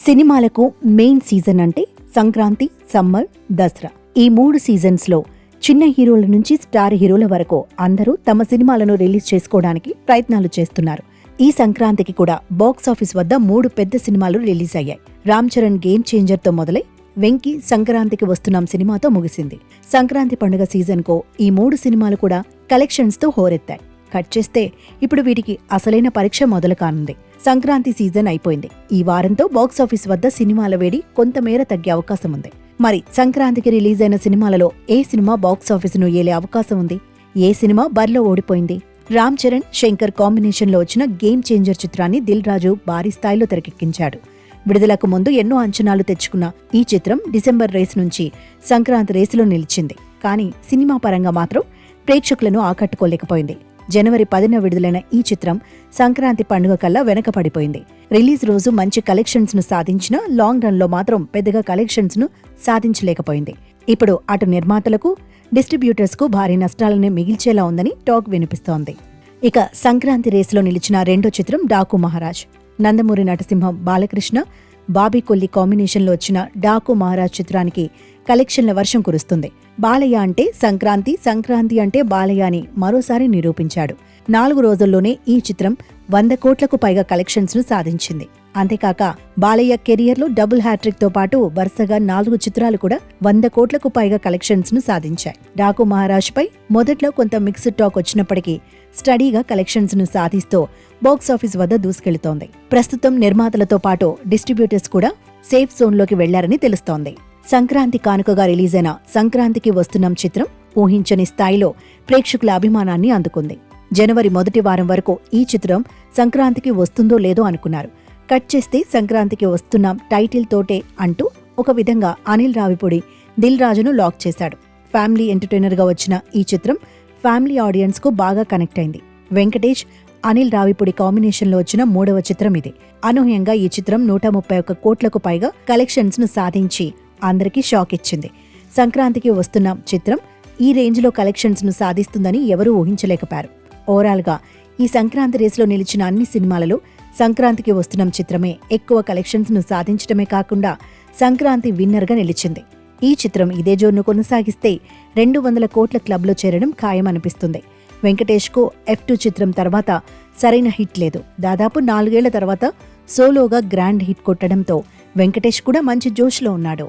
సినిమాలకు main season అంటే Sankranti, summer, Dasara. ఈ 3 సీజన్స్లో చిన్న హీరోల నుంచి స్టార్ హీరోల వరకు అందరూ తమ సినిమాలను రిలీజ్ చేసుకోవడానికి ప్రయత్నాలు చేస్తున్నారు. ఈ సంక్రాంతికి కూడా బాక్సాఫీస్ వద్ద 3 పెద్ద సినిమాలు రిలీజ్ అయ్యాయి. రామ్ చరణ్ గేమ్ చేంజర్తో మొదలై వెంకీ సంక్రాంతికి వస్తున్నాం సినిమాతో ముగిసింది. సంక్రాంతి పండుగ సీజన్కో ఈ 3 సినిమాలు కూడా కలెక్షన్స్తో హోరెత్తాయి. కట్ చేస్తే ఇప్పుడు వీటికి అసలైన పరీక్ష మొదలు కానుంది. సంక్రాంతి సీజన్ అయిపోయింది. ఈ వారంతో బాక్సాఫీస్ వద్ద సినిమాల వేడి కొంతమేర తగ్గే అవకాశం ఉంది. మరి సంక్రాంతికి రిలీజ్ అయిన సినిమాలలో ఏ సినిమా బాక్సాఫీసును ఏలే అవకాశం ఉంది? ఏ సినిమా బరిలో ఓడిపోయింది? రామ్ చరణ్, శంకర్ కాంబినేషన్లో వచ్చిన గేమ్ చేంజర్ చిత్రాన్ని దిల్ రాజు భారీ స్థాయిలో తెరకెక్కించాడు. విడుదలకు ముందు ఎన్నో అంచనాలు తెచ్చుకున్న ఈ చిత్రం డిసెంబర్ రేస్ నుంచి సంక్రాంతి రేసులో నిలిచింది. కానీ సినిమా పరంగా మాత్రం ప్రేక్షకులను ఆకట్టుకోలేకపోయింది. జనవరి 10న విడుదలైన ఈ చిత్రం సంక్రాంతి పండుగ కల్లా వెనకపడిపోయింది. రిలీజ్ రోజు మంచి కలెక్షన్స్ ను సాధించినా లాంగ్ రన్ లో మాత్రం పెద్దగా కలెక్షన్స్ ను సాధించలేకపోయింది. ఇప్పుడు అటు నిర్మాతలకు, డిస్ట్రిబ్యూటర్స్ కు భారీ నష్టాలనే మిగిల్చేలా ఉందని టాక్ వినిపిస్తోంది. ఇక సంక్రాంతి రేసులో నిలిచిన రెండో చిత్రం డాకు మహారాజ్. నందమూరి నటసింహం, బాలకృష్ణ, బాబీ కొల్లి కాంబినేషన్లో వచ్చిన డాకు మహారాజ్ చిత్రానికి కలెక్షన్ల వర్షం కురుస్తుంది. బాలయ్య అంటే సంక్రాంతి, సంక్రాంతి అంటే బాలయ్య అని మరోసారి నిరూపించాడు. 4 రోజుల్లోనే ఈ చిత్రం 100 కోట్లకు పైగా కలెక్షన్స్ ను సాధించింది. అంతేకాక బాలయ్య కెరియర్లో డబుల్ హ్యాట్రిక్ తో పాటు వరుసగా 4 చిత్రాలు కూడా 100 కోట్లకు పైగా కలెక్షన్స్ ను సాధించాయి. డాకు మహారాజ్ పై మొదట్లో కొంత మిక్స్డ్ టాక్ వచ్చినప్పటికీ స్టడీగా కలెక్షన్స్ ను సాధిస్తూ బాక్సాఫీస్ వద్ద దూసుకెళ్తోంది. ప్రస్తుతం నిర్మాతలతో పాటు డిస్ట్రిబ్యూటర్స్ కూడా సేఫ్ జోన్లోకి వెళ్లారని తెలుస్తోంది. సంక్రాంతి కానుకగా రిలీజైన సంక్రాంతికి వస్తున్నాం చిత్రం ఊహించని స్థాయిలో ప్రేక్షకుల అభిమానాన్ని అందుకుంది. జనవరి మొదటి వారం వరకు ఈ చిత్రం సంక్రాంతికి వస్తుందో లేదో అనుకున్నారు. కట్ చేస్తే సంక్రాంతికి వస్తున్నాం టైటిల్ తోటే అంటూ ఒక విధంగా అనిల్ రావిపూడి దిల్ రాజును లాక్ చేశాడు. ఫ్యామిలీ ఎంటర్టైనర్గా వచ్చిన ఈ చిత్రం ఫ్యామిలీ ఆడియన్స్ కు బాగా కనెక్ట్ అయింది. వెంకటేష్, అనిల్ రావిపూడి కాంబినేషన్లో వచ్చిన 3వ చిత్రం ఇది. అనూహ్యంగా ఈ చిత్రం 131 కోట్లకు పైగా కలెక్షన్స్ ను సాధించి అందరికీ షాక్ ఇచ్చింది. సంక్రాంతికి వస్తున్న చిత్రం ఈ రేంజ్లో కలెక్షన్స్ ను సాధిస్తుందని ఎవరూ ఊహించలేకపోయారు. ఓవరాల్ గా ఈ సంక్రాంతి రేసులో నిలిచిన అన్ని సినిమాలలో సంక్రాంతికి వస్తున్న చిత్రమే ఎక్కువ కలెక్షన్స్ ను సాధించడమే కాకుండా సంక్రాంతి విన్నర్ గా నిలిచింది. ఈ చిత్రం ఇదే జోరును కొనసాగిస్తే 200 కోట్ల క్లబ్లో చేరడం ఖాయమనిపిస్తుంది. వెంకటేష్ కు F2 చిత్రం తర్వాత సరైన హిట్ లేదు. దాదాపు 4 ఏళ్ల తర్వాత సోలోగా గ్రాండ్ హిట్ కొట్టడంతో వెంకటేష్ కూడా మంచి జోష్లో ఉన్నాడు.